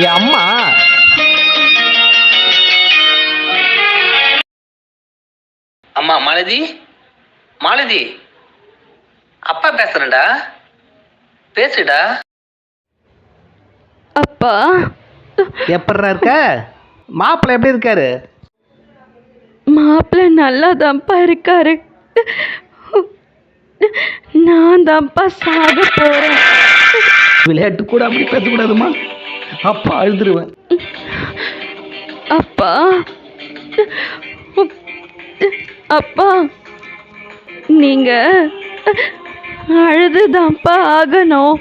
என் அம்மா. அம்மா மாலதி, மாலதி, அப்பா பேசுறேன்டா, பேசுடா. அப்பா எப்பட்றா இருக்க? மாப்பிள்ளை எப்படி இருக்காரு? மாப்பிள்ளை நல்லா தான்ப்பா இருக்காரு. நான் தான்ப்பா சாக போறேன். விளையாட்டு கூட அப்படி பேசக்கூடாதுமா, அப்பா அழுதுருவேன். அப்பா அப்பா நீங்க அழுதுதான்ப்பா ஆகணும்.